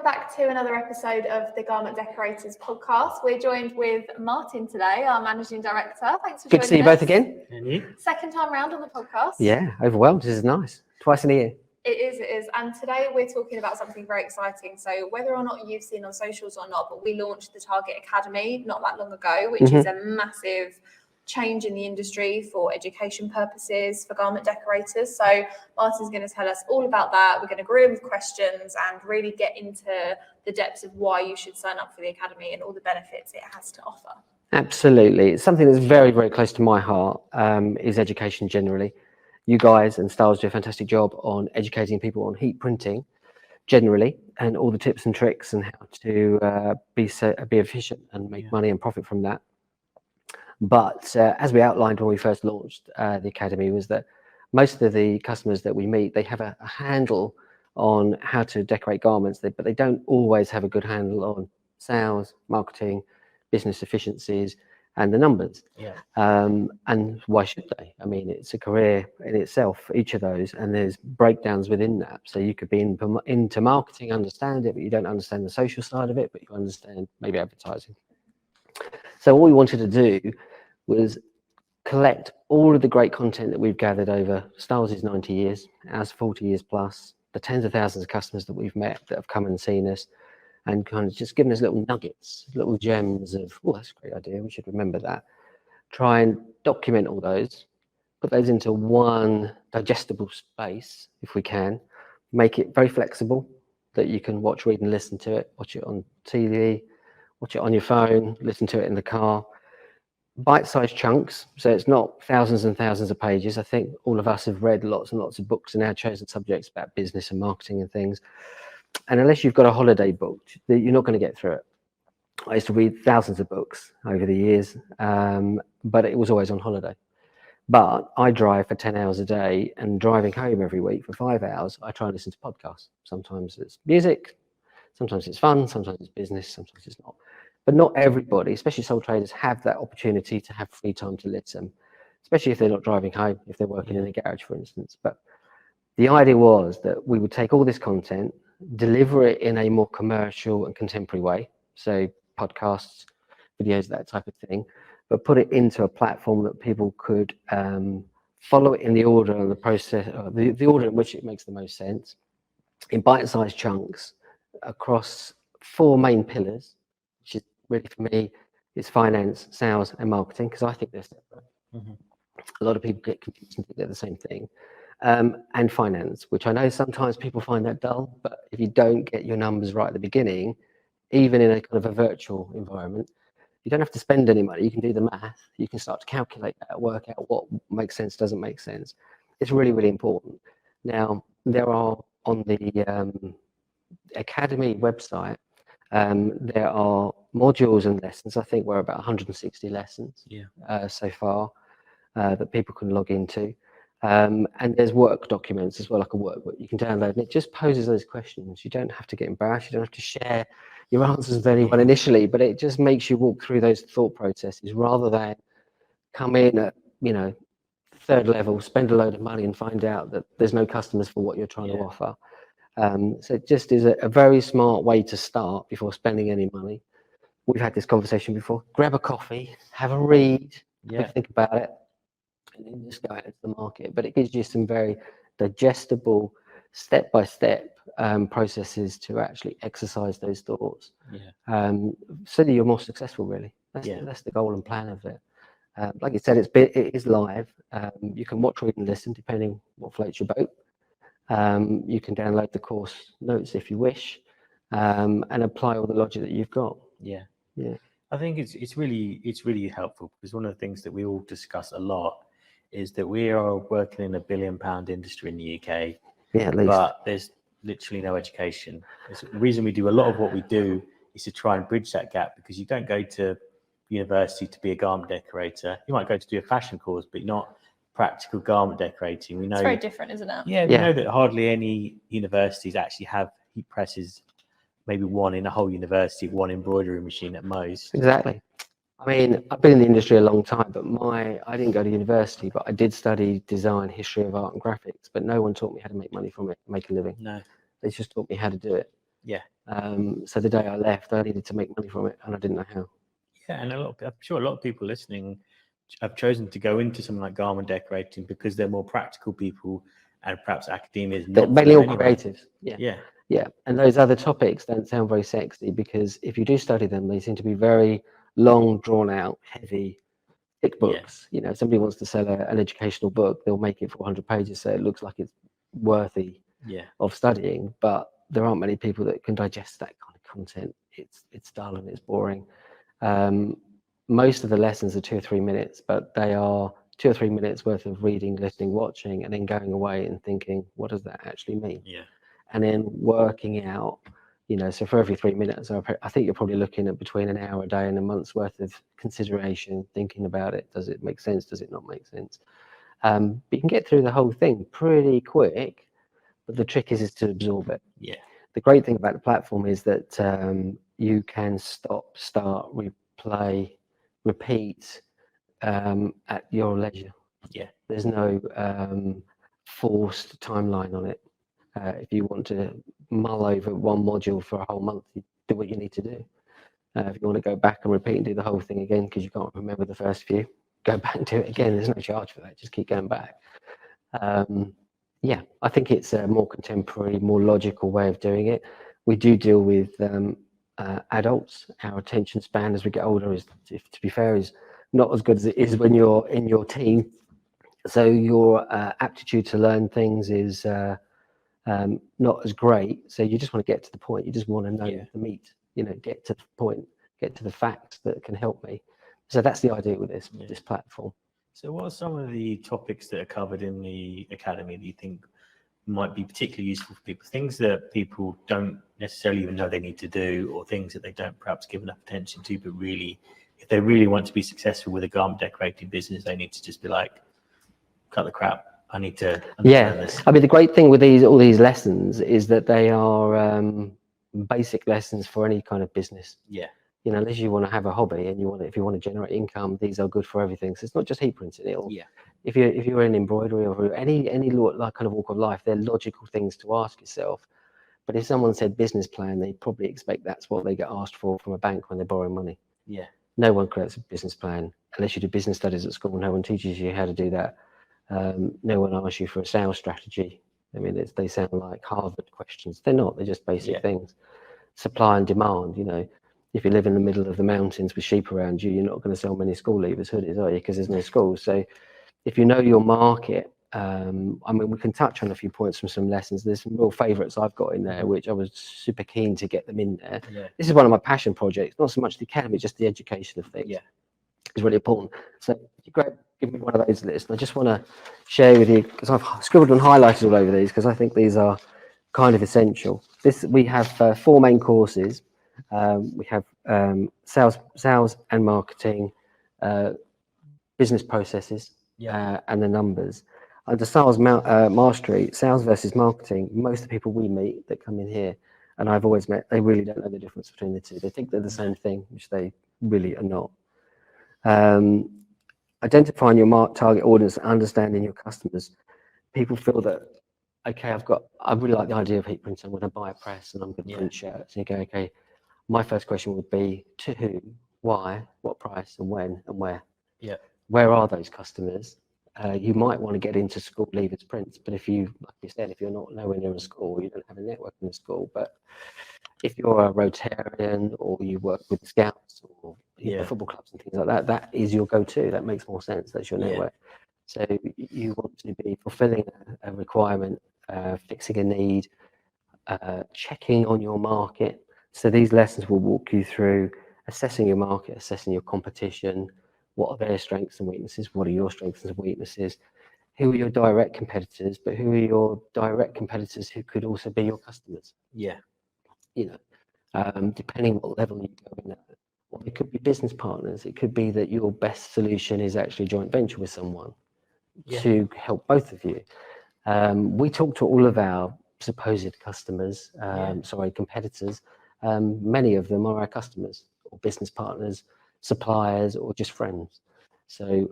back to another episode of the Garment Decorators podcast. We're joined with Martin today, our Managing Director. Thanks for joining us. Good to see you both again. And you? Second time round on the podcast. Yeah, overwhelmed. This is nice. Twice in a year. It is. And today we're talking about something very exciting. So whether or not you've seen on socials or not, but we launched the Target Academy not that long ago, which is a massive change in the industry for education purposes for garment decorators. So Martin's going to tell us all about that. We're going to grill with questions and really get into the depths of why you should sign up for the Academy and all the benefits it has to offer. Absolutely. It's something that's very, very close to my heart, is education generally. You guys and Stahls do a fantastic job on educating people on heat printing generally, and all the tips and tricks and how to be efficient and make money and profit from that. But as we outlined when we first launched the Academy, was that most of the customers that we meet, they have a handle on how to decorate garments, but they don't always have a good handle on sales, marketing, business efficiencies, and the numbers. Yeah. And why should they? I mean, it's a career in itself, each of those, and there's breakdowns within that. So you could be into marketing, understand it, but you don't understand the social side of it, but you understand maybe advertising. So what we wanted to do was collect all of the great content that we've gathered over Stahls' 90 years, ours 40 years plus, the tens of thousands of customers that we've met that have come and seen us, and kind of just given us little nuggets, little gems of, oh, that's a great idea, we should remember that. Try and document all those, put those into one digestible space, if we can, make it very flexible, that you can watch, read and listen to it, watch it on TV, watch it on your phone, listen to it in the car. Bite-sized chunks, so it's not thousands and thousands of pages. I think all of us have read lots and lots of books in our chosen subjects about business and marketing and things. And unless you've got a holiday booked, you're not going to get through it. I used to read thousands of books over the years, but it was always on holiday. But I drive for 10 hours a day, and driving home every week for 5 hours, I try and listen to podcasts. Sometimes it's music, sometimes it's fun, sometimes it's business, sometimes it's not. But not everybody, especially sole traders, have that opportunity to have free time to listen, especially if they're not driving home, if they're working in a garage, for instance. But the idea was that we would take all this content, deliver it in a more commercial and contemporary way, so podcasts, videos, that type of thing, but put it into a platform that people could follow it in the order and the process, the order in which it makes the most sense, in bite-sized chunks across 4 main pillars, which is really, for me, is finance, sales, and marketing, because I think they're separate. A lot of people get confused and think they're the same thing. And finance, which I know sometimes people find that dull, but if you don't get your numbers right at the beginning, even in a kind of a virtual environment, you don't have to spend any money. You can do the math. You can start to calculate that, work out what makes sense, doesn't make sense. It's really, really important. Now, there are on the Academy website, there are modules and lessons. I think we're about 160 lessons so far that people can log into. And there's work documents as well, like a workbook you can download, and it just poses those questions. You don't have to get embarrassed. You don't have to share your answers with anyone initially, but it just makes you walk through those thought processes rather than come in at, 3rd level, spend a load of money and find out that there's no customers for what you're trying to offer. So it just is a very smart way to start before spending any money. We've had this conversation before. Grab a coffee, have a read, have a think about it, and then just go out into the market. But it gives you some very digestible, step-by-step processes to actually exercise those thoughts, so that you're more successful, really. That's the goal and plan of it. Like you said, it is live. You can watch, read and listen, depending what floats your boat. You can download the course notes if you wish, and apply all the logic that you've got. I think it's really helpful, because one of the things that we all discuss a lot is that we are working in a £1 billion industry in the UK, at least. But there's literally no education. The reason we do a lot of what we do is to try and bridge that gap, because you don't go to university to be a garment decorator. You might go to do a fashion course, but you're not practical garment decorating. We know it's very different, isn't it? We know that hardly any universities actually have heat presses. Maybe one in a whole university, one embroidery machine at most. Exactly. I mean, I've been in the industry a long time, but I didn't go to university, but I did study design, history of art and graphics, but no one taught me how to make money from it, make a living. No. They just taught me how to do it. Yeah. So the day I left, I needed to make money from it, and I didn't know how. Yeah, and I'm sure a lot of people listening have chosen to go into something like garment decorating because they're more practical people, and perhaps academia is They're not for mainly them all anyway. creatives. Yeah. Yeah, Yeah, and those other topics don't sound very sexy because if you do study them, they seem to be very long, drawn out, heavy, thick Yeah. books. You know, if somebody wants to sell an educational book, they'll make it 400 pages so it looks like it's worthy yeah, of studying. But there aren't many people that can digest that kind of content. It's dull and it's boring. Um, Most of the lessons are 2 or 3 minutes, but they are 2 or 3 minutes worth of reading, listening, watching, and then going away and thinking, what does that actually mean? yeah, And then working out, you know, so for every 3 minutes, I think you're probably looking at between an hour a day and a month's worth of consideration, thinking about it. Does it make sense? Does it not make sense? But you can get through the whole thing pretty quick, but the trick is to absorb it. yeah, The great thing about the platform is that you can stop, start, replay, repeat at your leisure. yeah, There's no forced timeline on it. If you want to mull over one module for a whole month, you do what you need to do. If you want to go back and repeat and do the whole thing again because you can't remember the first few, go back and do it again. There's no charge for that. Just keep going back. Yeah, I think it's a more contemporary, more logical way of doing it. We do deal with adults. Our attention span as we get older is, to be fair, is not as good as it is when you're in your teen. So your aptitude to learn things is not as great. So you just want to get to the point. You just want to know Yeah. the meat. You know, get to the point, get to the facts that can help me. So that's the idea with this Yeah. this platform. So what are some of the topics that are covered in the academy that you think might be particularly useful for people? Things that people don't necessarily even know they need to do, or things that they don't perhaps give enough attention to, but really, if they really want to be successful with a garment decorating business, they need to just be like, cut the crap. I need to understand this. I mean, the great thing with all these lessons is that they are basic lessons for any kind of business. Yeah. You know, unless you want to have a hobby and if you want to generate income, these are good for everything. So it's not just heat printing. Yeah. If you're in embroidery or any like kind of walk of life, they're logical things to ask yourself. But if someone said business plan, they probably expect that's what they get asked for from a bank when they're borrowing money. Yeah. No one creates a business plan unless you do business studies at school. No one teaches you how to do that. No one asks you for a sales strategy. I mean, they sound like Harvard questions. They're not. They're just basic things. Supply and demand. You know, if you live in the middle of the mountains with sheep around you, you're not going to sell many school leavers hoodies, are you? Because there's no schools. So if you know your market, I mean, we can touch on a few points from some lessons. There's some real favourites I've got in there, which I was super keen to get them in there. Yeah. This is one of my passion projects, not so much the academy, just the education of things. Yeah. It's really important. So give me one of those lists. I just want to share with you, because I've scribbled and highlighted all over these, because I think these are kind of essential. We have 4 main courses. We have sales and marketing, business processes, and the numbers. Under sales mastery, sales versus marketing, most of the people we meet that come in here, and I've always met, they really don't know the difference between the two. They think they're the same thing, which they really are not. Identifying your target audience, understanding your customers. People feel that, okay, I really like the idea of heat printing. I'm going to buy a press and I'm going to print shirts. And you go, okay, my first question would be to who, why, what price, and when, and where. Yeah. Where are those customers? You might want to get into school leavers prints, but if you, like you said, if you're not nowhere near a school, you don't have a network in the school. But if you're a Rotarian or you work with scouts or football clubs and things like that, that is your go-to. That makes more sense. That's your network. So you want to be fulfilling a requirement, fixing a need, checking on your market. So these lessons will walk you through assessing your market, assessing your competition. What are their strengths and weaknesses? What are your strengths and weaknesses? Who are your direct competitors? But who are your direct competitors who could also be your customers? Yeah. You know, depending what level you go in at. Or it could be business partners. It could be that your best solution is actually joint venture with someone to help both of you. We talk to all of our supposed customers, competitors. Many of them are our customers or business partners, suppliers, or just friends. So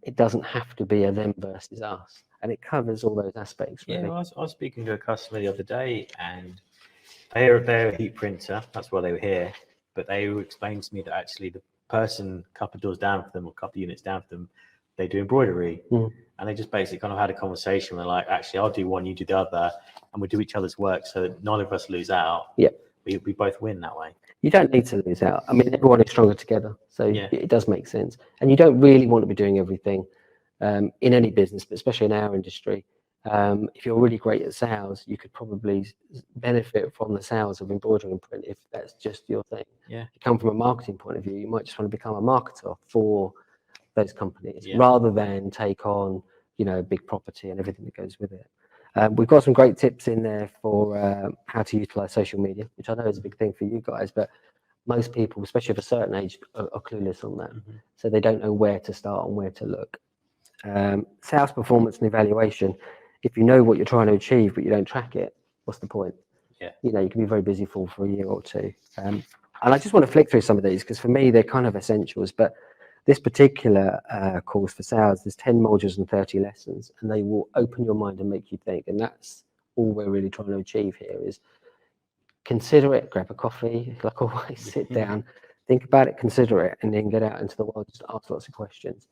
it doesn't have to be a them versus us, and it covers all those aspects. Really. Yeah, I was speaking to a customer the other day, and they're a heat printer. That's why they were here. But they explained to me that actually the person a couple of doors down from them, or a couple of units down from them, they do embroidery. And they just basically kind of had a conversation where like, actually, I'll do one, you do the other, and we do each other's work so that none of us lose out. Yeah. We both win that way. You don't need to lose out. I mean, everyone is stronger together. So Yeah. it does make sense. And you don't really want to be doing everything in any business, but especially in our industry. If you're really great at sales, you could probably benefit from the sales of embroidery and print if that's just your thing. Yeah. If you come from a marketing point of view, you might just want to become a marketer for those companies Yeah. rather than take on, you know, big property and everything that goes with it. We've got some great tips in there for how to utilize social media, which I know is a big thing for you guys, but most people, especially of a certain age, are clueless on that. So they don't know where to start and where to look. Sales performance and evaluation. If you know what you're trying to achieve, but you don't track it, what's the point? Yeah. You know, you can be very busy for a year or two. And I just want to flick through some of these because for me, they're kind of essentials. But this particular course for sales, there's 10 modules and 30 lessons, and they will open your mind and make you think. And that's all we're really trying to achieve here is consider it, grab a coffee, like always, sit down, think about it, consider it, and then get out into the world, just ask lots of questions.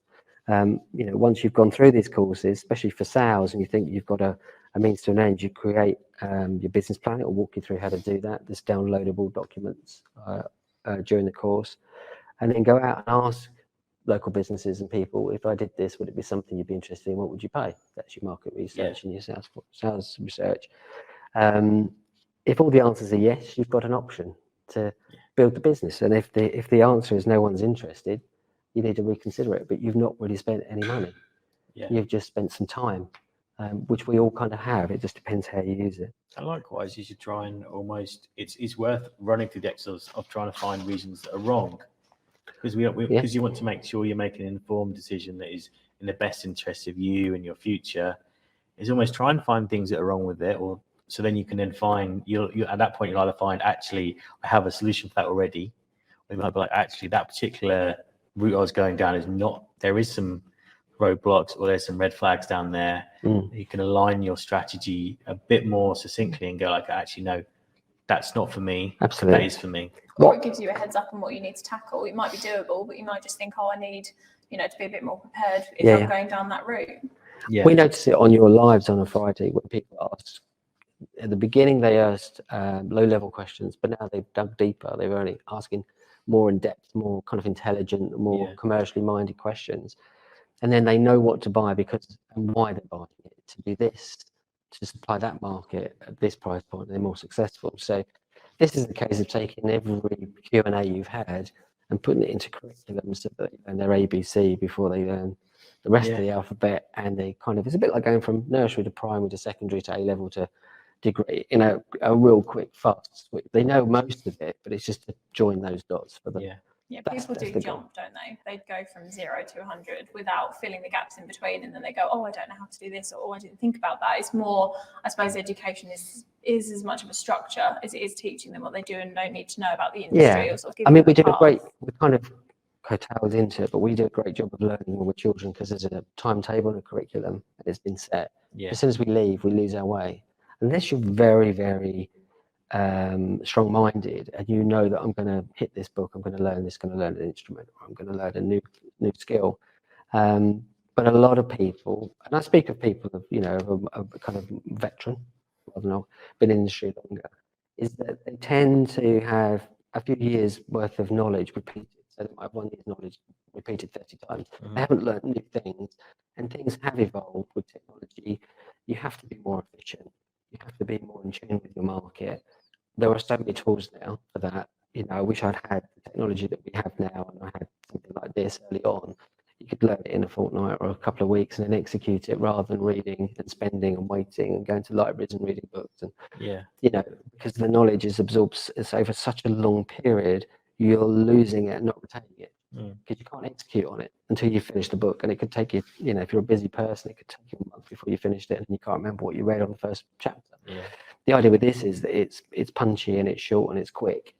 You know, once you've gone through these courses, especially for sales, and you think you've got a means to an end, you create your business plan. It will walk you through how to do that. There's downloadable documents during the course, and then go out and ask local businesses and people, if I did this, would it be something you'd be interested in? What would you pay? That's your market research and your sales research. If all the answers are yes, you've got an option to build the business. And if the answer is no one's interested, you need to reconsider it. But you've not really spent any money. Yeah. You've just spent some time, which we all kind of have. It just depends how you use it. And likewise, you should try and almost, it's worth running through the exercise of trying to find reasons that are wrong. Because because you want to make sure you're making an informed decision that is in the best interest of you and your future. Is almost try and find things that are wrong with it, or so then you can then find you at that point you'll either find actually I have a solution for that already, or you might be like actually that particular route I was going down is not. There is some roadblocks or there's some red flags down there. You can align your strategy a bit more succinctly and go like actually no, that's not for me. Absolutely, that is for me. Or it gives you a heads up on what you need to tackle. It might be doable, but you might just think, oh, I need, you know, to be a bit more prepared if I'm going down that route. Yeah. We notice it on your lives on a Friday when people ask. At the beginning, they asked low-level questions, but now they've dug deeper. They're only asking more in depth, more kind of intelligent, more commercially minded questions. And then they know what to buy because and why they're buying it, to do this, to supply that market at this price point, they're more successful. So this is the case of taking every Q&A you've had and putting it into curriculum so that they learn their ABC before they learn the rest of the alphabet. And they kind of, it's a bit like going from nursery to primary to secondary to A-level to degree in a real quick fast. They know most of it, but it's just to join those dots for them. Yeah, people do jump, don't they? They go from 0 to 100 without filling the gaps in between, and then they go, oh, I don't know how to do this, or oh, I didn't think about that. It's more, I suppose, education is as much of a structure as it is teaching them what they do and don't need to know about the industry. Or sort of I mean, we kind of coattailed into it, but we do a great job of learning when we're children because there's a timetable and a curriculum and it's been set. As soon as we leave, we lose our way. Unless you're very, very strong-minded and you know that I'm going to hit this book, I'm going to learn this, going to learn an instrument, or I'm going to learn a new skill. But a lot of people, and I speak of people of, you know, a kind of veteran, I don't know, been in the industry longer, is that they tend to have a few years worth of knowledge repeated. So they might have 1 year's knowledge repeated 30 times. They haven't learned new things, and things have evolved with technology. You have to be more efficient. You have to be more in tune with your market. There are so many tools now for that. You know, I wish I'd had the technology that we have now, and I had something like this early on. You could learn it in a fortnight or a couple of weeks and then execute it rather than reading and spending and waiting and going to libraries and reading books. And you know, because the knowledge is absorbed over such a long period, you're losing it and not retaining it because you can't execute on it until you finish the book. And it could take you, you know, if you're a busy person, it could take you a month before you finished it and you can't remember what you read on the first chapter. The idea with this is that it's punchy and it's short and it's quick,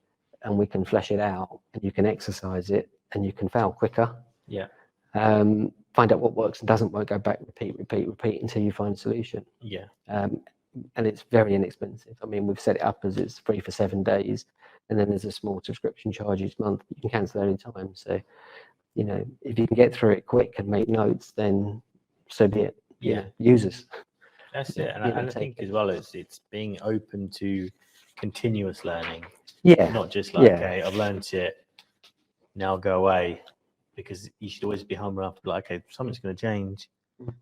and we can flesh it out and you can exercise it and you can fail quicker. Find out what works and doesn't work, go back, repeat until you find a solution. and it's very inexpensive. I mean, we've set it up as it's free for 7 days, and then there's a small subscription charge each month. You can cancel any time. So, you know, if you can get through it quick and make notes, then so be it. You know, use us. That's it. And You know, I think as well, it's being open to continuous learning. Yeah. Not just like, Yeah. okay, I've learned it, now go away. Because you should always be humble enough to be like, okay, something's going to change.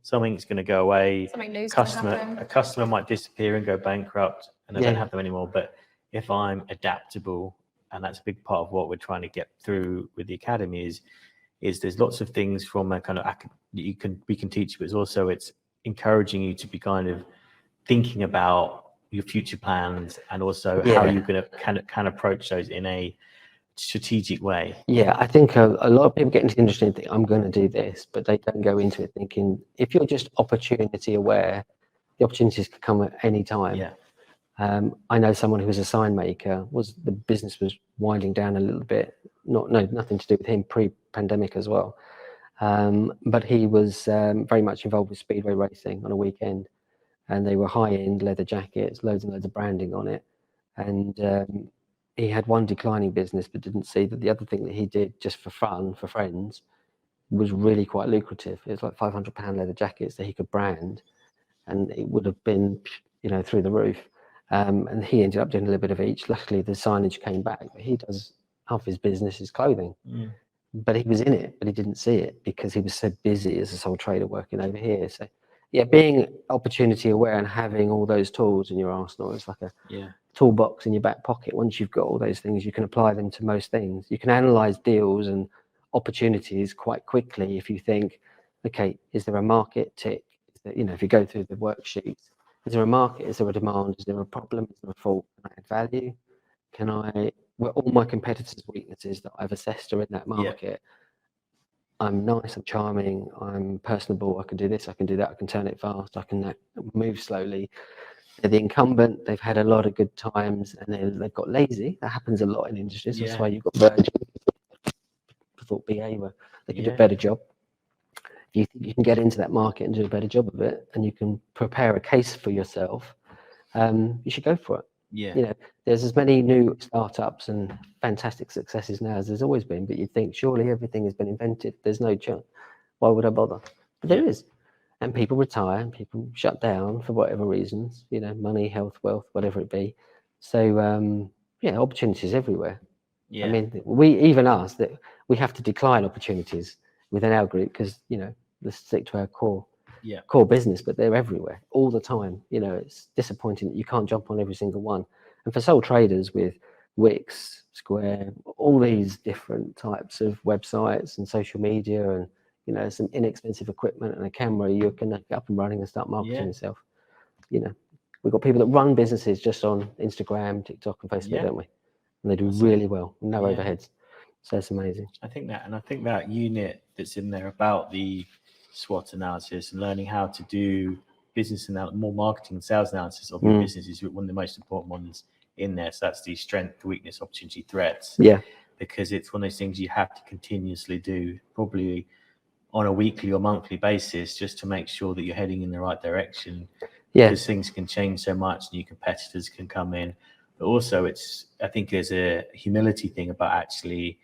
Something's going to go away. Something new's going to happen. A customer might disappear and go bankrupt, and I Yeah. don't have them anymore. But if I'm adaptable, and that's a big part of what we're trying to get through with the academy, is there's lots of things from a kind of we can teach you, but it's encouraging you to be kind of thinking about your future plans, and also how you're going to can approach those in a strategic way. Yeah, I think a lot of people get into the industry and think, I'm going to do this, but they don't go into it thinking, if you're just opportunity aware, the opportunities could come at any time. Yeah. I know someone who was a sign maker, the business was winding down a little bit, nothing to do with him, pre-pandemic as well. But he was very much involved with speedway racing on a weekend, and they were high-end leather jackets, loads and loads of branding on it. And he had one declining business, but didn't see that the other thing that he did just for fun, for friends, was really quite lucrative. It was like £500 leather jackets that he could brand, and it would have been, you know, through the roof. And he ended up doing a little bit of each. Luckily, the signage came back, but he does half his business is clothing. But he was in it, but he didn't see it because he was so busy as a sole trader working over here. So, yeah, being opportunity aware and having all those tools in your arsenal is like a toolbox in your back pocket. Once you've got all those things, you can apply them to most things. You can analyze deals and opportunities quite quickly if you think, okay, is there a market? Tick. You know, if you go through the worksheets, is there a market? Is there a demand? Is there a problem? Is there a fault? Can I add value? Were all my competitors' weaknesses that I've assessed are in that market? I'm nice, I'm charming, I'm personable, I can do this, I can do that, I can turn it fast, I can move slowly. They're the incumbent, they've had a lot of good times, and then they've got lazy. That happens a lot in industries. That's why you've got Virgin. I thought BA they could do a better job. If you think you can get into that market and do a better job of it, and you can prepare a case for yourself, you should go for it. You know, there's as many new startups and fantastic successes now as there's always been, but you think surely everything has been invented. There's no chance. Why would I bother? But there is. And people retire and people shut down for whatever reasons, you know, money, health, wealth, whatever it be. So, opportunities everywhere. I mean, that we have to decline opportunities within our group because, you know, let's stick to our core business, but they're everywhere all the time. You know, it's disappointing that you can't jump on every single one. And for sole traders with Wix, Square, all these different types of websites and social media and, you know, some inexpensive equipment and a camera, you can get up and running and start marketing yourself. You know, we've got people that run businesses just on Instagram, TikTok and Facebook, don't we? And they do really well, no overheads. So it's amazing. I think that unit that's in there about the SWOT analysis and learning how to do business analysis, more marketing and sales analysis of your business is one of the most important ones in there. So that's the strength, weakness, opportunity, threats. Yeah. Because it's one of those things you have to continuously do, probably on a weekly or monthly basis, just to make sure that you're heading in the right direction. Yeah. Because things can change so much, new competitors can come in. But also I think there's a humility thing about actually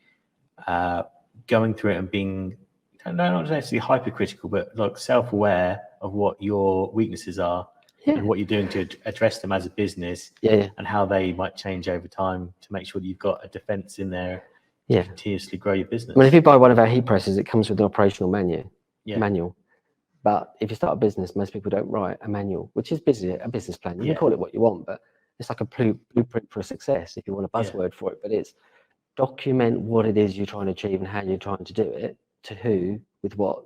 going through it and being, not necessarily hypercritical, but like self-aware of what your weaknesses are and what you're doing to address them as a business and how they might change over time to make sure that you've got a defense in there to continuously grow your business. I mean, if you buy one of our heat presses, it comes with an operational manual. But if you start a business, most people don't write a manual, which is a business plan. You can call it what you want, but it's like a blueprint for success if you want a buzzword for it. But it's document what it is you're trying to achieve and how you're trying to do it, to who, with what,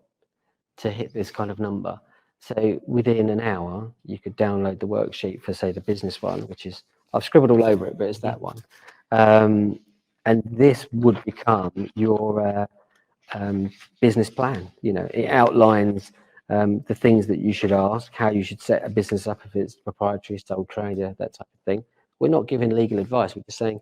to hit this kind of number. So within an hour, you could download the worksheet for, say, the business one, which is, I've scribbled all over it, but it's that one. And this would become your business plan. You know, it outlines the things that you should ask, how you should set a business up if it's proprietary, sole trader, that type of thing. We're not giving legal advice. We're just saying,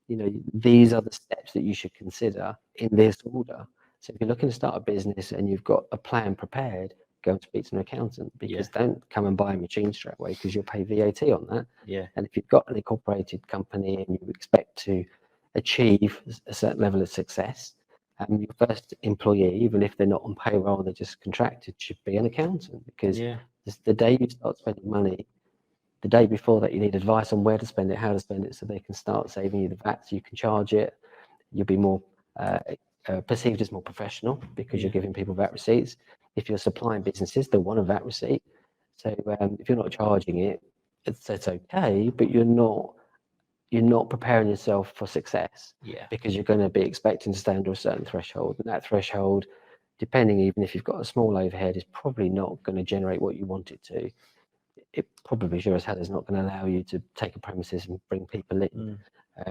you know, these are the steps that you should consider in this order. So if you're looking to start a business and you've got a plan prepared, go and speak to an accountant, because don't come and buy a machine straight away, because you'll pay VAT on that. Yeah. And if you've got an incorporated company and you expect to achieve a certain level of success, your first employee, even if they're not on payroll, they're just contracted, should be an accountant, because the day you start spending money, the day before that, you need advice on where to spend it, how to spend it, so they can start saving you the VAT, so you can charge it. You'll be more perceived as more professional, because you're giving people VAT receipts. If you're supplying businesses, they want a VAT receipt. So if you're not charging it, it's okay, but you're not preparing yourself for success, because you're going to be expecting to stay under a certain threshold, and that threshold, depending, even if you've got a small overhead, is probably not going to generate what you want it to. It probably sure as hell is not going to allow you to take a premises and bring people in,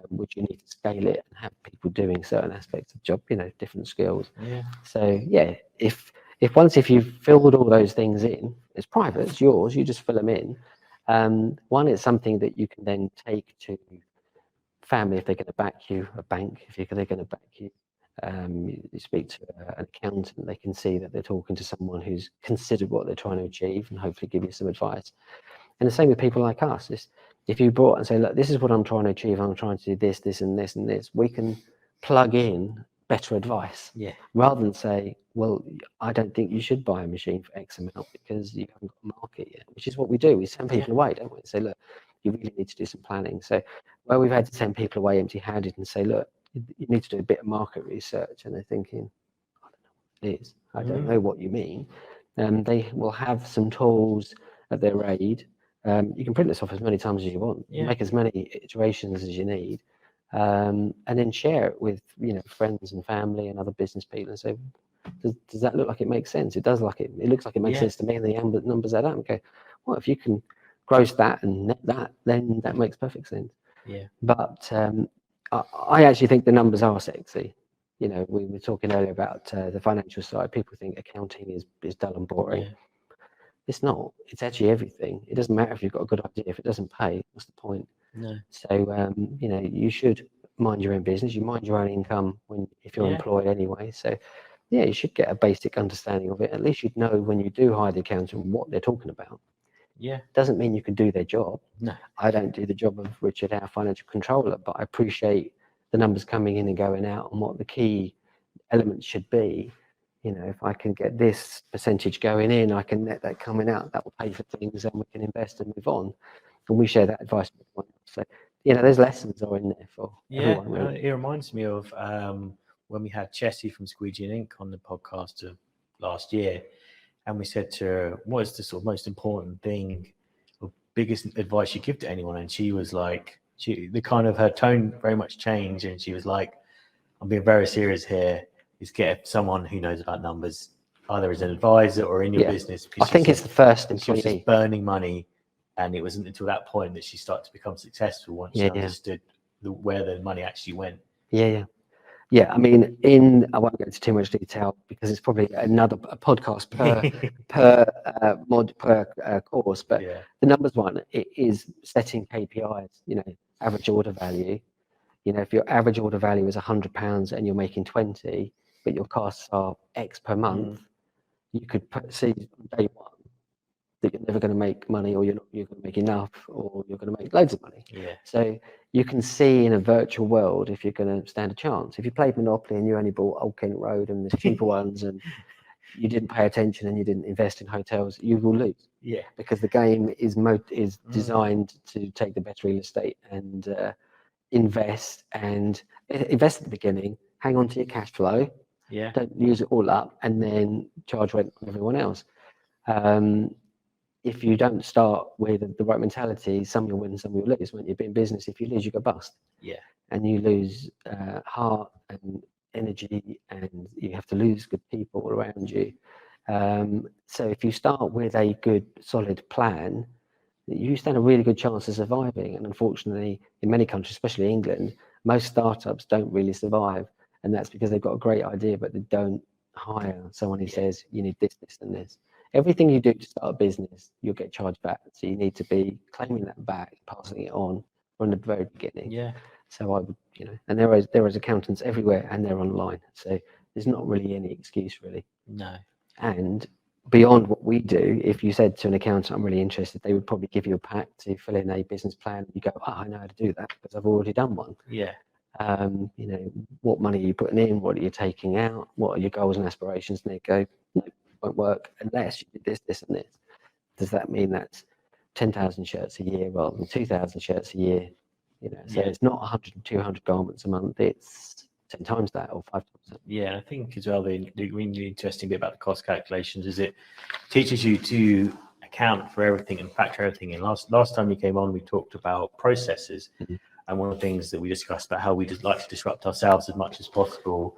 which you need to scale it and have people doing certain aspects of job, different skills. So if you've filled all those things in, it's private, it's yours, you just fill them in. One, it's something that you can then take to family if they're going to back you, a bank if they're going to back you. You speak to an accountant, they can see that they're talking to someone who's considered what they're trying to achieve, and hopefully give you some advice. And the same with people like us. If you brought and say, look, this is what I'm trying to achieve, I'm trying to do this, this, and this, and this, we can plug in better advice. Rather than say, well, I don't think you should buy a machine for X amount because you haven't got a market yet, which is what we do. We send people away, don't we? Say, look, you really need to do some planning. So where we've had to send people away empty-handed and say, look, you need to do a bit of market research, and they're thinking, I don't know what it is, I don't know what you mean. They will have some tools at their aid. You can print this off as many times as you want, make as many iterations as you need, and then share it with friends and family and other business people, and say, does that look like it makes sense? It does. It looks like it makes sense to me, and the numbers add up. Okay, well, if you can gross that and net that, then that makes perfect sense. But I actually think the numbers are sexy. We were talking earlier about the financial side. People think accounting is dull and boring. It's not. It's actually everything. It doesn't matter if you've got a good idea. If it doesn't pay, what's the point? No. So you should mind your own business. You mind your own income if you're employed anyway. So you should get a basic understanding of it. At least you'd know when you do hire the accountant what they're talking about. Doesn't mean you can do their job. No. I don't do the job of Richard, our financial controller, but I appreciate the numbers coming in and going out and what the key elements should be. If I can get this percentage going in, I can net that coming out. That will pay for things, and we can invest and move on. And we share that advice with one another. So those lessons are in there for everyone. Really. It reminds me of when we had Chessie from Squeegee and Inc. on the podcast of last year. And we said to her, what is the sort of most important thing or biggest advice you give to anyone? And she was like, her tone very much changed. And she was like, I'm being very serious here, is get someone who knows about numbers, either as an advisor or in your business. I think it's the first employee. She was just burning money. And it wasn't until that point that she started to become successful once she understood where the money actually went. Yeah, I mean, I won't go into too much detail because it's probably another podcast per course. But the numbers one, it is setting KPIs. Average order value. If your average order value is £100 and you're making 20, but your costs are X per month, you could see on day one that you're never going to make money, or you're going to make enough, or you're going to make loads of money. So you can see in a virtual world if you're going to stand a chance. If you played Monopoly and you only bought Old Kent Road and the cheaper ones, and you didn't pay attention and you didn't invest in hotels, you will lose. Because the game is designed to take the better real estate and invest at the beginning, hang on to your cash flow, don't use it all up, and then charge rent on everyone else. If you don't start with the right mentality, some you'll win, some you'll lose. When you're in business, if you lose, you go bust. And you lose heart and energy, and you have to lose good people around you. So if you start with a good, solid plan, you stand a really good chance of surviving. And unfortunately, in many countries, especially England, most startups don't really survive. And that's because they've got a great idea, but they don't hire someone who says, you need this, this, and this. Everything you do to start a business, you'll get charged back. So you need to be claiming that back, passing it on from the very beginning. So I would, and there is accountants everywhere, and they're online. So there's not really any excuse, really. No. And beyond what we do, if you said to an accountant, I'm really interested, they would probably give you a pack to fill in a business plan. You go, oh, I know how to do that because I've already done one. Yeah. You know, what money are you putting in? What are you taking out? What are your goals and aspirations? And they go, no, it won't work unless you do this, this, and this. Does that mean that's 10,000 shirts a year rather than 2,000 shirts a year? You know, so it's not 100 and 200 garments a month. It's 10 times that or 5 times that. Yeah, and I think as well, the really interesting bit about the cost calculations is it teaches you to account for everything and factor everything in. Last time you came on, we talked about processes. And one of the things that we discussed about how we just like to disrupt ourselves as much as possible.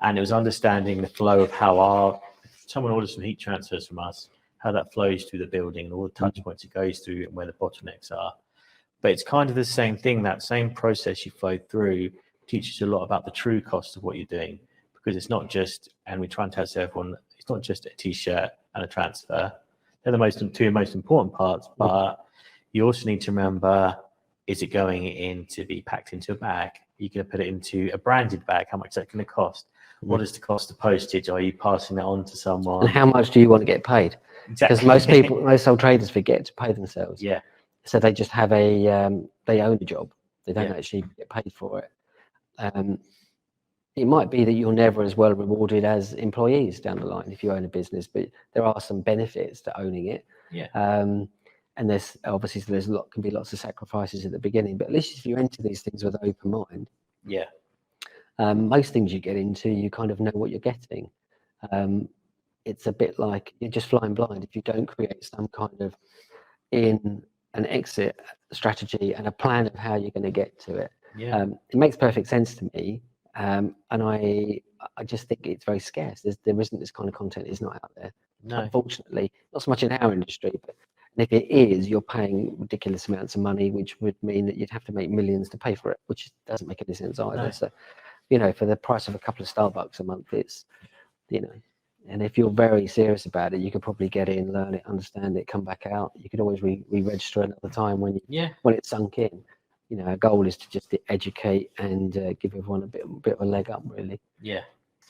And it was understanding the flow of how someone orders some heat transfers from us, how that flows through the building and all the touch points it goes through and where the bottlenecks are. But it's kind of the same thing, that same process you flow through teaches you a lot about the true cost of what you're doing, because it's not just, and we try and tell everyone, it's not just a t-shirt and a transfer. They're the two most important parts, but you also need to remember, is it going in to be packed into a bag? Are you going to put it into a branded bag? How much is that going to cost? What is the cost of postage? Are you passing that on to someone? And how much do you want to get paid? Because Exactly. most sole traders forget to pay themselves. Yeah. So they just have they own a job. They don't actually get paid for it. It might be that you're never as well rewarded as employees down the line if you own a business, but there are some benefits to owning it. Yeah. And there's obviously can be lots of sacrifices at the beginning, but at least if you enter these things with an open mind, Yeah. most things you get into, you kind of know what you're getting. It's a bit like you're just flying blind if you don't create some kind of in an exit strategy and a plan of how you're going to get to it. Yeah. It makes perfect sense to me, and I just think it's very scarce. There isn't this kind of content is not out there. No. Unfortunately, not so much in our industry, but if it is, you're paying ridiculous amounts of money, which would mean that you'd have to make millions to pay for it, which doesn't make any sense either. No. So, you know, for the price of a couple of Starbucks a month, it's, you know, and if you're very serious about it, you could probably get in, learn it, understand it, come back out. You could always re-register another time when it's sunk in. You know, our goal is to just educate and give everyone a bit of a leg up, really. Yeah.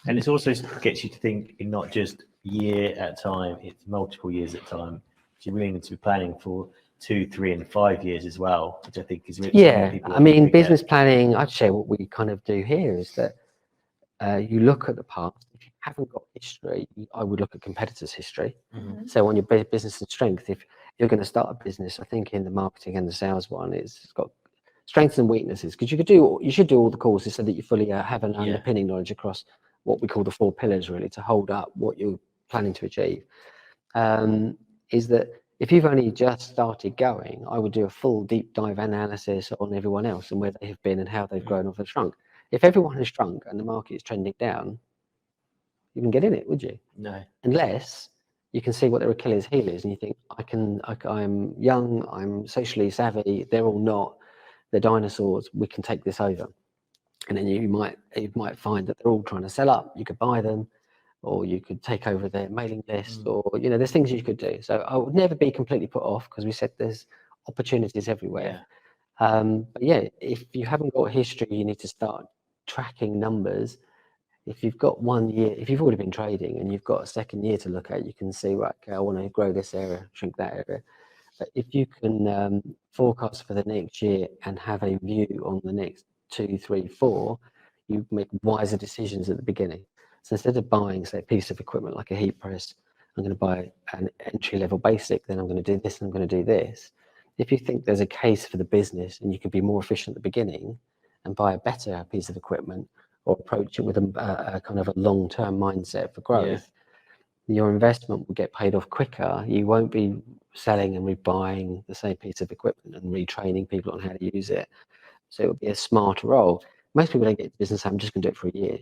And it also gets you to think in not just year at a time, it's multiple years at a time. You really need to be planning for 2, 3, and 5 years as well, which I think is really I mean, business planning, I'd say what we kind of do here is that you look at the past. If you haven't got history, I would look at competitors' history. So on your business and strength, if you're going to start a business, I think in the marketing and the sales one, it's got strengths and weaknesses, because you should do all the courses so that you fully have an underpinning knowledge across what we call the 4 pillars, really, to hold up what you're planning to achieve. Is that if you've only just started going, I would do a full deep dive analysis on everyone else and where they have been and how they've grown or they've shrunk. If everyone has shrunk and the market is trending down, you can get in it, would you? No. Unless you can see what their Achilles heel is and you think, I'm young, I'm socially savvy, they're all not, they're dinosaurs, we can take this over. And then you might find that they're all trying to sell up. You could buy them, or you could take over their mailing list, or, you know, there's things you could do. So I would never be completely put off, because we said there's opportunities everywhere. But yeah, if you haven't got history, you need to start tracking numbers. If you've got 1 year, if you've already been trading and you've got a second year to look at, you can see, right, okay, I want to grow this area, shrink that area. But if you can forecast for the next year and have a view on the next 2, 3, 4, you make wiser decisions at the beginning. So instead of buying, say, a piece of equipment like a heat press, I'm going to buy an entry-level basic, then I'm going to do this and I'm going to do this. If you think there's a case for the business and you can be more efficient at the beginning and buy a better piece of equipment, or approach it with a kind of a long-term mindset for growth, your investment will get paid off quicker. You won't be selling and rebuying the same piece of equipment and retraining people on how to use it. So it will be a smarter role. Most people don't get into business, I'm just going to do it for a year.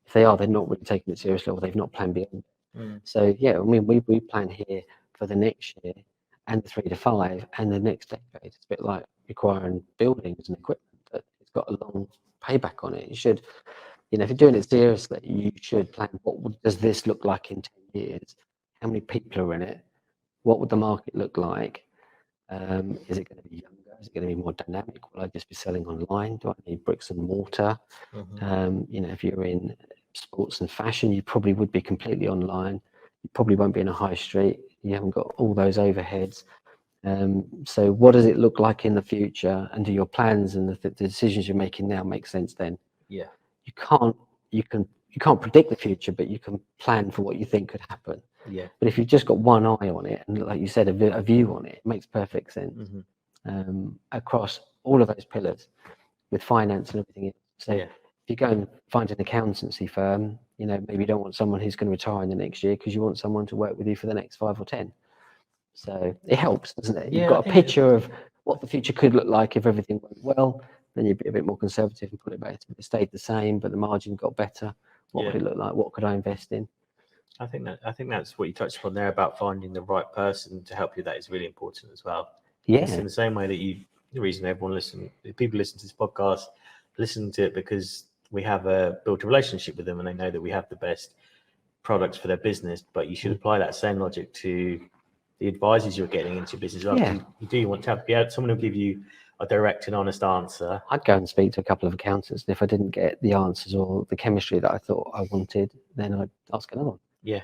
If they are, they're not really taking it seriously, or they've not planned beyond. So yeah, I mean, we plan here for the next year and the 3 to 5 and the next decade. It's a bit like acquiring buildings and equipment that it's got a long payback on it. You should, you know, if you're doing it seriously, you should plan, does this look like in 10 years? How many people are in it? What would the market look like? Is it going to be younger? Is it going to be more dynamic? Will I just be selling online? Do I need bricks and mortar? You know, if you're in sports and fashion, you probably would be completely online. You probably won't be in a high street. You haven't got all those overheads. So what does it look like in the future? And do your plans and the decisions you're making now make sense then? Yeah. You can't predict the future, but you can plan for what you think could happen. Yeah. But if you've just got one eye on it, and like you said, a view on it, it makes perfect sense across all of those pillars with finance and everything. So if you go and find an accountancy firm, maybe you don't want someone who's going to retire in the next year because you want someone to work with you for the next 5 or 10. So it helps, doesn't it? You've got a picture of what the future could look like if everything went well. Then you'd be a bit more conservative and put it back. If it stayed the same, but the margin got better, what would it look like? What could I invest in? I think that's what you touched upon there about finding the right person to help you. That is really important as well. Yeah. It's in the same way that the reason people listen to this podcast, listen to it because we have built a relationship with them and they know that we have the best products for their business. But you should apply that same logic to the advisors you're getting into your business. Yeah. You want to have someone who'll give you a direct and honest answer. I'd go and speak to a couple of accountants, and if I didn't get the answers or the chemistry that I thought I wanted, then I'd ask another one. Yeah.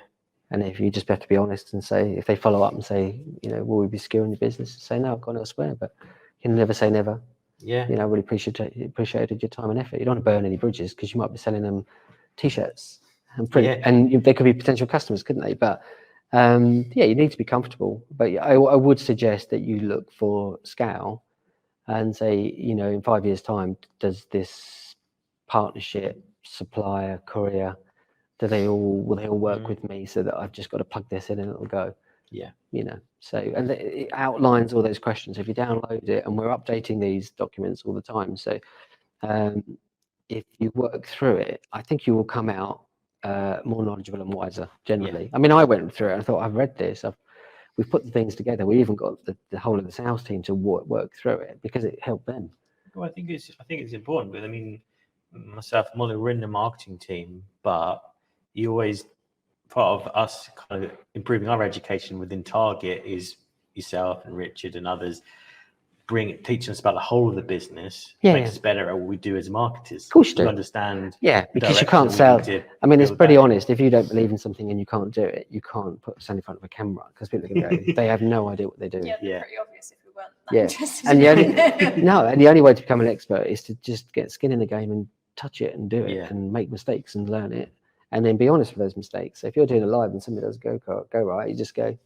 And if you just have to be honest and say, if they follow up and say, will we be skewing your business? Say, no, I've gone elsewhere, but you can never say never. Yeah. I really appreciated your time and effort. You don't want to burn any bridges because you might be selling them T-shirts and print, and they could be potential customers, couldn't they? But you need to be comfortable. But I would suggest that you look for scale and say, in 5 years' time, does this partnership, supplier, courier, will they all work with me so that I've just got to plug this in and it'll go? Yeah. So, and it outlines all those questions. If you download it, and we're updating these documents all the time. So if you work through it, I think you will come out more knowledgeable and wiser generally. I mean, I went through it and I thought, I've read this. We've put the things together. We even got the whole of the sales team to work through it because it helped them. Well, I think it's important. But I mean, myself, Molly, we're in the marketing team, but you always, part of us kind of improving our education within Target is yourself and Richard and others teaching us about the whole of the business, makes us better at what we do as marketers. Of course you do. To understand. Yeah, because you can't sell. I mean, it's pretty honest. If you don't believe in something and you can't do it, you can't stand in front of a camera because people are going to go, they have no idea what they're doing. Yeah, they're pretty obvious if we weren't that interested. And the only way to become an expert is to just get skin in the game and touch it and do it and make mistakes and learn it. And then be honest with those mistakes. So if you're doing a live and somebody does go right, you just go,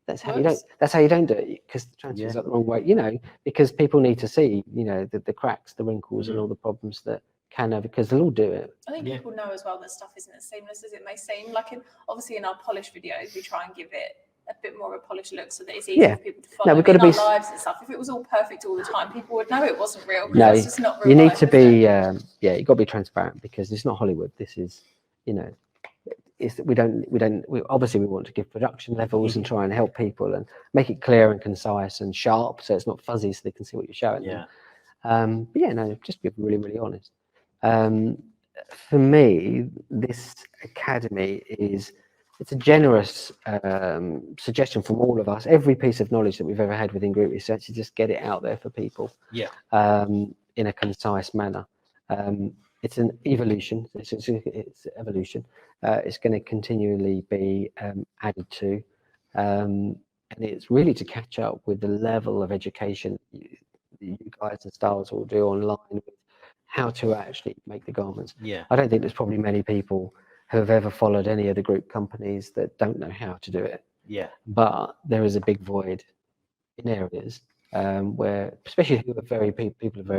that's how you don't do it, because the transfer's up the wrong way, because people need to see, the cracks, the wrinkles and all the problems that can have, because they'll all do it. I think people know as well that stuff isn't as seamless as it may seem. Like obviously in our polished videos, we try and give it a bit more of a polished look so that it's easy for people to follow. No, we've got to be lives and stuff. If it was all perfect all the time, people would know it wasn't real. No, it's just not real. You need to be, you've got to be transparent, because it's not Hollywood. This is, we obviously we want to give production levels and try and help people and make it clear and concise and sharp, so it's not fuzzy, so they can see what you're showing them. Just be really, really honest. For me, this academy it's a generous suggestion from all of us. Every piece of knowledge that we've ever had within group research, is just get it out there for people in a concise manner. It's an evolution. It's evolution. It's going to continually be added to, and it's really to catch up with the level of education you guys and Stahls will do online with how to actually make the garments. I don't think there's probably many people who have ever followed any of the group companies that don't know how to do it. But there is a big void in areas where, especially people are very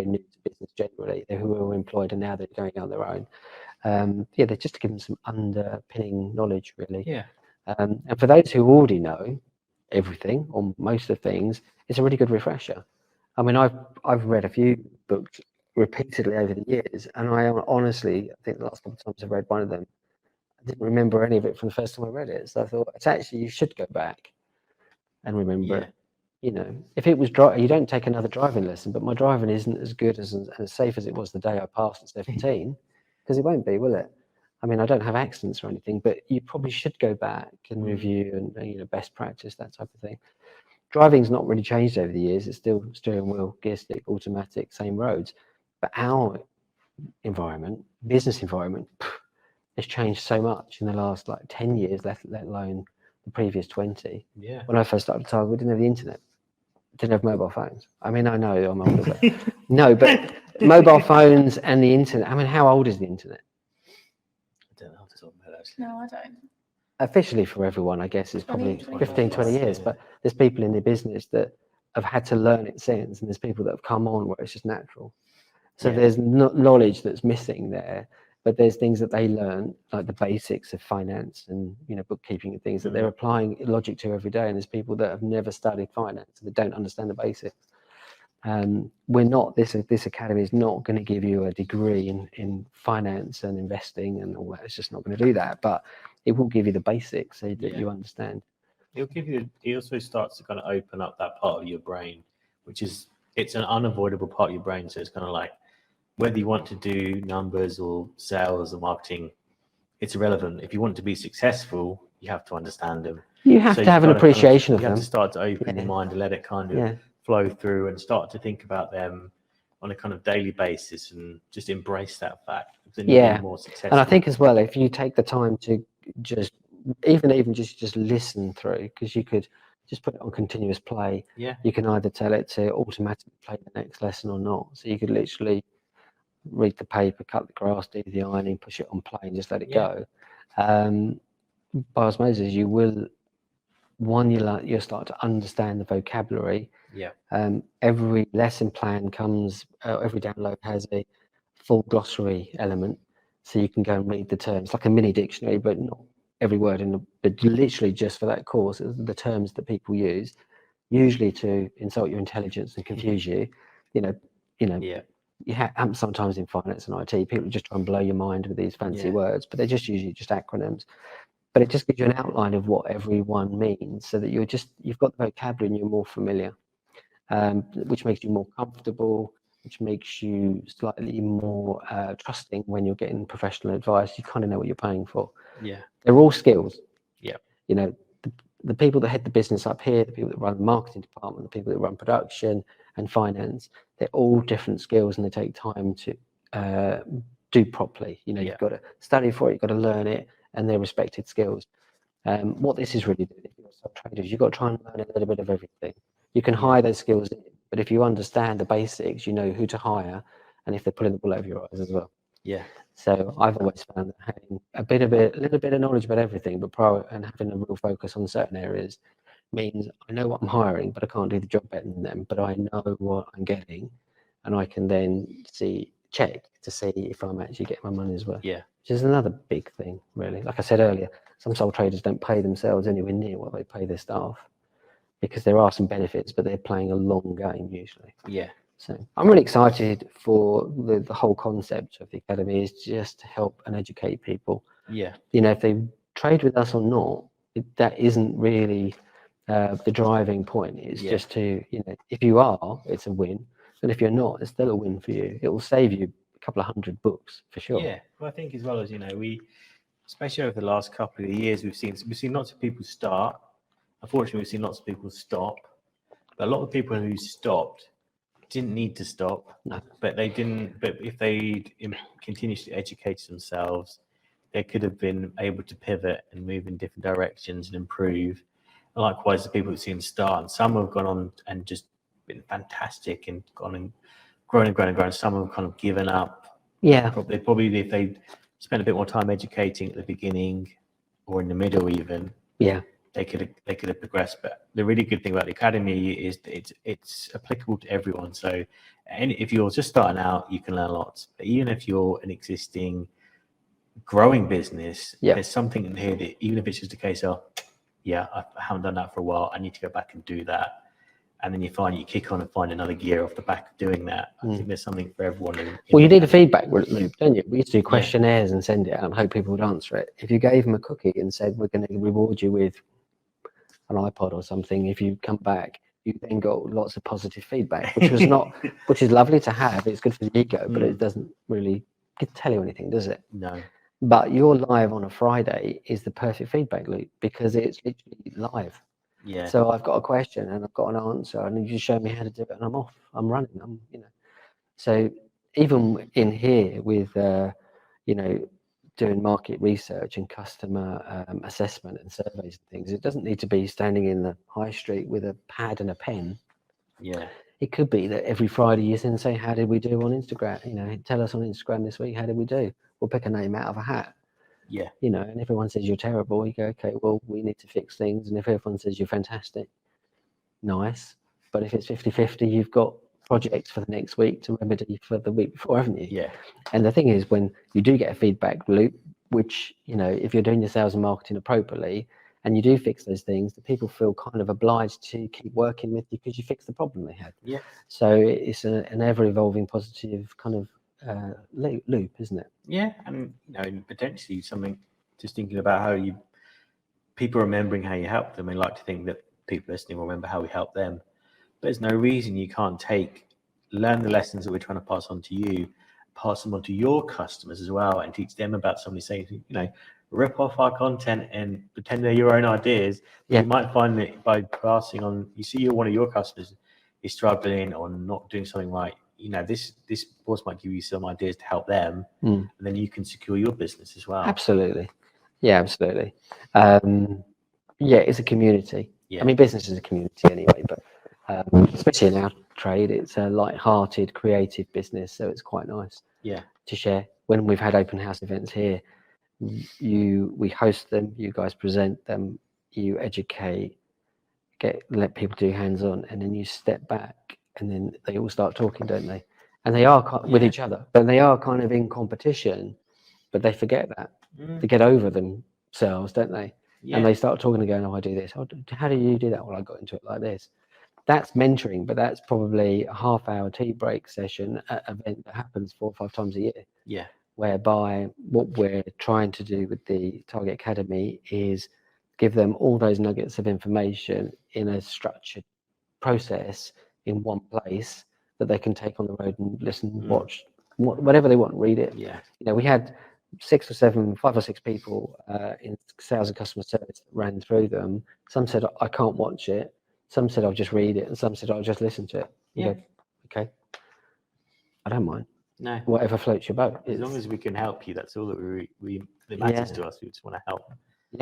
new to business generally, who were employed and now they're going on their own. They're just to give them some underpinning knowledge, really. And for those who already know everything or most of the things, it's a really good refresher. I mean, I've read a few books repeatedly over the years, and I honestly, I think the last couple of times I've read one of them, I didn't remember any of it from the first time I read it. So I thought, it's actually, you should go back and remember it. If it was you don't take another driving lesson, but my driving isn't as good as safe as it was the day I passed at 17, because it won't be, will it? I mean, I don't have accidents or anything, but you probably should go back and review and best practice, that type of thing. Driving's not really changed over the years. It's still steering wheel, gear stick, automatic, same roads. But our environment, business environment, has changed so much in the last 10 years, let alone the previous 20. Yeah. When I first started Target, we didn't have the internet, didn't have mobile phones. I mean, I know I'm older, but no, but mobile phones and the internet. I mean, how old is the internet? I don't know how to talk about that, actually. No, I don't. Officially for everyone, I guess, is 20, probably 25 15, 20 years, years. yeah. But there's people in the business that have had to learn it since, and there's people that have come on where it's just natural. So Yeah. there's knowledge that's missing there, but there's things that they learn, like the basics of finance and bookkeeping and things that they're applying logic to every day. And there's people that have never studied finance and that don't understand the basics. We're not this academy is not going to give you a degree in finance and investing and all that. It's just not going to do that, but it will give you the basics so that you understand. It'll give you. It also starts to kind of open up that part of your brain, which is it's an unavoidable part of your brain. So it's kind of like whether you want to do numbers or sales or marketing, it's irrelevant. If you want to be successful, you have to understand them. You have to have an appreciation of them. You them. have to start to open your mind and let it kind of flow through and start to think about them on a kind of daily basis and just embrace that fact. Then you'll be more successful. And I think as well, if you take the time to just even just listen through, because you could just put it on continuous play. Yeah. You can either tell it to automatically play the next lesson or not. So you could literally read the paper, cut the grass, do the ironing, push it on play and just let it go. By osmosis, you will, you'll start to understand the vocabulary. Yeah. Every lesson plan comes, every download has a full glossary element. So you can go and read the terms, like a mini dictionary, but not every word but literally just for that course, the terms that people use, usually to insult your intelligence and confuse you. You have sometimes in finance and IT, people just try and blow your mind with these fancy words, but they're just usually just acronyms. But it just gives you an outline of what everyone means, so that you've got the vocabulary and you're more familiar, which makes you more comfortable, which makes you slightly more trusting when you're getting professional advice. You kind of know what you're paying for. Yeah, they're all skills. Yeah, the people that head the business up here, the people that run the marketing department, the people that run production and finance, they're all different skills, and they take time to do properly. You've got to study for it, you've got to learn it, and they're respected skills. What this is really doing, if you're sub-traders, you've got to try and learn a little bit of everything. You can hire those skills in, but if you understand the basics, you know who to hire, and if they're pulling the wool over your eyes as well. Yeah. So I've always found that having a little bit of knowledge about everything, and having a real focus on certain areas means I know what I'm hiring, but I can't do the job better than them. But I know what I'm getting, and I can then check to see if I'm actually getting my money as well. Yeah. Which is another big thing, really. Like I said earlier, some sole traders don't pay themselves anywhere near what they pay their staff, because there are some benefits, but they're playing a long game usually. Yeah. So I'm really excited for the whole concept of the academy, is just to help and educate people. Yeah. If they trade with us or not, that isn't really the driving point. It's just to, if you are, it's a win. And if you're not, it's still a win for you. It will save you a couple of 100 books for sure. Yeah. Well, I think as well as, we, especially over the last couple of years, we've seen lots of people start. Unfortunately, we've seen lots of people stop. But a lot of people who stopped didn't need to stop. No. But they didn't. But if they continuously educated themselves, they could have been able to pivot and move in different directions and improve. And likewise, the people who've seen start, and some have gone on and just been fantastic and gone and grown and grown and grown. Some have kind of given up. Yeah. Probably if they spent a bit more time educating at the beginning or in the middle even. Yeah. They could have progressed. But the really good thing about the academy is that it's applicable to everyone. So, and if you're just starting out, you can learn lots. But even if you're an existing growing business, there's something in here that, even if it's just a case of, I haven't done that for a while, I need to go back and do that. And then you kick on and find another gear off the back of doing that. I think there's something for everyone. Well, you need a feedback loop, don't you? We used to do questionnaires and send it out and hope people would answer it. If you gave them a cookie and said, we're going to reward you with an iPod or something, if you come back, you then got lots of positive feedback, which is lovely to have. It's good for the ego, but it doesn't really tell you anything, does it? No. But your live on a Friday is the perfect feedback loop, because it's literally live. Yeah. So I've got a question and I've got an answer, and you show me how to do it, and I'm off. I'm running. So even in here with doing market research and customer assessment and surveys and things, it doesn't need to be standing in the high street with a pad and a pen. Yeah. It could be that every Friday you then say, how did we do on Instagram? You know, tell us on Instagram this week, how did we do? We'll pick a name out of a hat. Yeah. You know, and everyone says you're terrible, you go, okay, well, we need to fix things. And if everyone says you're fantastic, nice. But if it's 50-50, you've got projects for the next week to remedy for the week before, haven't you? Yeah. And the thing is, when you do get a feedback loop, which, you know, if you're doing your sales and marketing appropriately and you do fix those things, the people feel kind of obliged to keep working with you because you fixed the problem they had. Yeah. So it's an ever evolving positive kind of loop, isn't it? Yeah. And, you know, and potentially something, just thinking about how people remembering how you help them. I like to think that people listening will remember how we help them. But there's no reason you can't learn the lessons that we're trying to pass on to you, pass them on to your customers as well, and teach them about somebody saying, you know, rip off our content and pretend they're your own ideas. Yeah. You might find that by passing on, you see one of your customers is struggling or not doing something right, you know, this course might give you some ideas to help them, and then you can secure your business as well. Absolutely. Yeah, absolutely. Yeah, it's a community. Yeah. I mean, business is a community anyway, but especially in our trade, it's a light-hearted, creative business, so it's quite nice to share. When we've had open house events here, we host them, you guys present them, you educate, let people do hands-on, and then you step back, and then they all start talking, don't they? And they are with each other, but they are kind of in competition, but they forget that. They get over themselves, don't they? Yeah. And they start talking and going, oh, I do this. Oh, how do you do that? Well, I got into it like this. That's mentoring, but that's probably a half-hour tea break session event that happens 4 or 5 times a year. Yeah. Whereby what we're trying to do with the Target Academy is give them all those nuggets of information in a structured process in one place that they can take on the road and listen, watch, whatever they want, read it. Yeah. You know, we had 5 or 6 people in sales and customer service that ran through them. Some said, I can't watch it. Some said, I'll just read it. And some said, I'll just listen to it. You go, okay, I don't mind. No. Whatever floats your boat. As long as we can help you, that's all that that matters to us. We just want to help.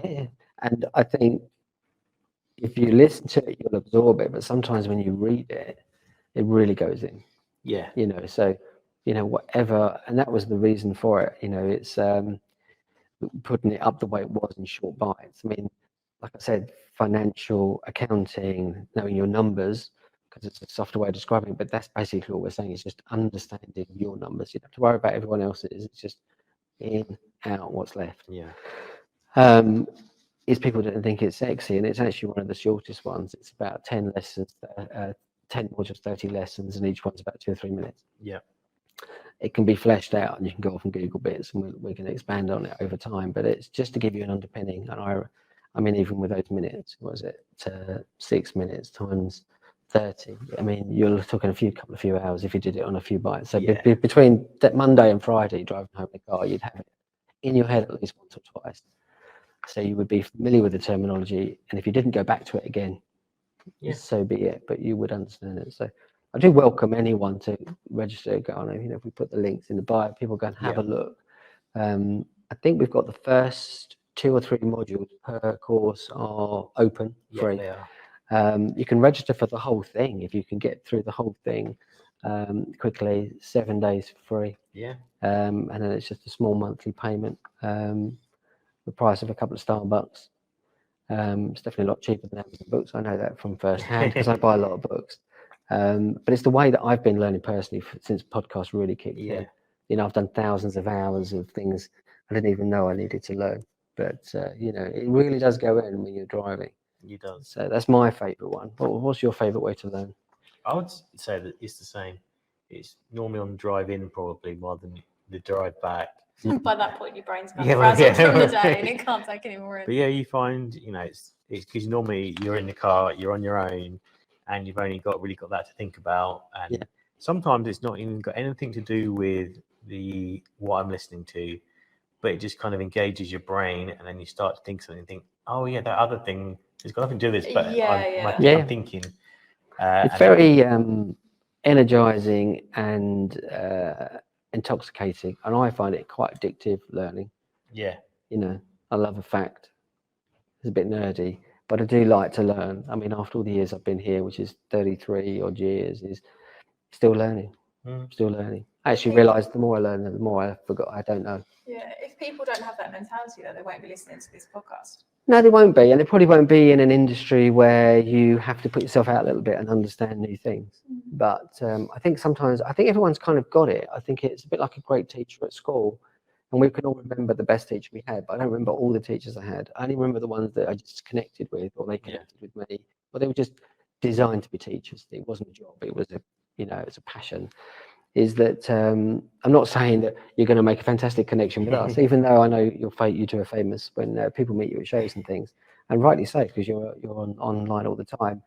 Yeah. And I think if you listen to it, you'll absorb it. But sometimes when you read it, it really goes in. Yeah. You know, so, you know, whatever. And that was the reason for it. You know, it's putting it up the way it was in short bites. I mean, like I said, financial accounting, knowing your numbers, because it's a softer way of describing it, but that's basically what we're saying. It's just understanding your numbers. You don't have to worry about everyone else's. It's just in, out, what's left. Yeah. Is people don't think it's sexy, and it's actually one of the shortest ones. It's about 10 lessons, 10 or just 30 lessons, and each one's about 2 or 3 minutes. Yeah. It can be fleshed out, and you can go off and Google bits, and we can expand on it over time. But it's just to give you an underpinning. And I mean, even with those minutes, what was it? 6 minutes times 30. I mean, you're talking a couple of few hours if you did it on a few bites. So between that Monday and Friday, driving home in the car, you'd have it in your head at least once or twice. So you would be familiar with the terminology, and if you didn't go back to it again, so be it. But you would understand it. So I do welcome anyone to register. Go on, you know, if we put the links in the bio, people go and have a look. I think we've got the first 2 or 3 modules per course are open, free. They are. You can register for the whole thing if you can get through the whole thing quickly. 7 days free. Yeah. And then it's just a small monthly payment. The price of a couple of Starbucks. It's definitely a lot cheaper than Amazon books. I know that from first hand because I buy a lot of books. But it's the way that I've been learning personally since podcasts really kicked in. You know, I've done thousands of hours of things I didn't even know I needed to learn. But, you know, it really does go in when you're driving. It does. So that's my favourite one. What's your favourite way to learn? I would say that it's the same. It's normally on the drive in probably more than the drive back. By that point, your brain's kind Yeah, of well, frazzled yeah. from the day and it can't take any more in. But yeah, you find, you know, it's because normally you're in the car, you're on your own, and you've only really got that to think about. And sometimes it's not even got anything to do with what I'm listening to, but it just kind of engages your brain, and then you start to think something and think, oh yeah, that other thing has got nothing to do with this, but I'm thinking. It's very energizing and intoxicating, and I find it quite addictive learning. Yeah. You know, I love a fact. It's a bit nerdy, but I do like to learn. I mean, after all the years I've been here, which is 33 odd years, is still learning. Still learning. I actually realised the more I learn, the more I forgot I don't know. Yeah, if people don't have that mentality, though, they won't be listening to this podcast. No, they won't be, and they probably won't be in an industry where you have to put yourself out a little bit and understand new things. But I think everyone's kind of got it. I think it's a bit like a great teacher at school, and we can all remember the best teacher we had. But I don't remember all the teachers I had. I only remember the ones that I just connected with, or they connected with me, or they were just designed to be teachers. It wasn't a job; it was it's a passion. Is that I'm not saying that you're going to make a fantastic connection with us, even though I know you two are famous when people meet you at shows and things, and rightly so, because you're online all the time.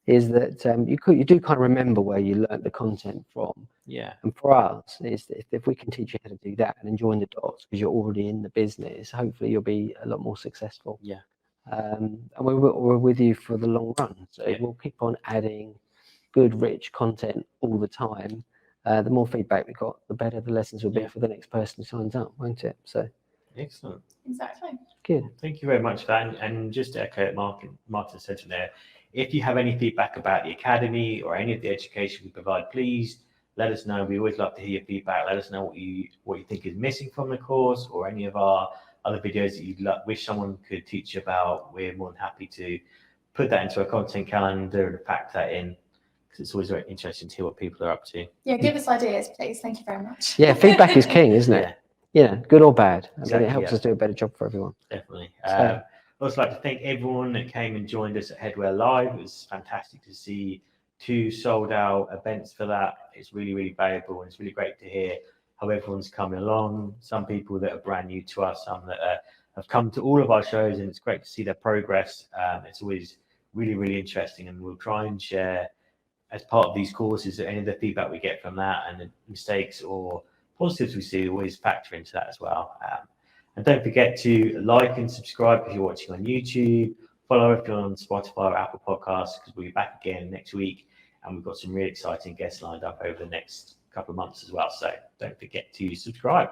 Is that you do kind of remember where you learnt the content from. Yeah. And for us, is if we can teach you how to do that and join the dots because you're already in the business, hopefully you'll be a lot more successful. Yeah. And we're with you for the long run, so we'll keep on adding good, rich content all the time. The more feedback we got, the better the lessons will be for the next person who signs up, won't it? So excellent. Exactly. Good. Thank you very much for that. And just to echo what Martin said there, if you have any feedback about the Academy or any of the education we provide, please let us know. We always love to hear your feedback. Let us know what you think is missing from the course or any of our other videos that you'd wish someone could teach you about. We're more than happy to put that into a content calendar and pack that in. It's always very interesting to hear what people are up to. Yeah, give us ideas, please. Thank you very much. Yeah, feedback is king, isn't it? Yeah, good or bad. I mean, it helps us do a better job for everyone. Definitely. I'd also like to thank everyone that came and joined us at Headwear Live. It was fantastic to see 2 sold out events for that. It's really, really valuable, and it's really great to hear how everyone's coming along. Some people that are brand new to us, some that have come to all of our shows, and it's great to see their progress. It's always really, really interesting, and we'll try and share as part of these courses any of the feedback we get from that and the mistakes or positives we see, always factor into that as well. And don't forget to like and subscribe if you're watching on YouTube. Follow if you're on Spotify or Apple Podcasts, because we'll be back again next week, and we've got some really exciting guests lined up over the next couple of months as well. So don't forget to subscribe.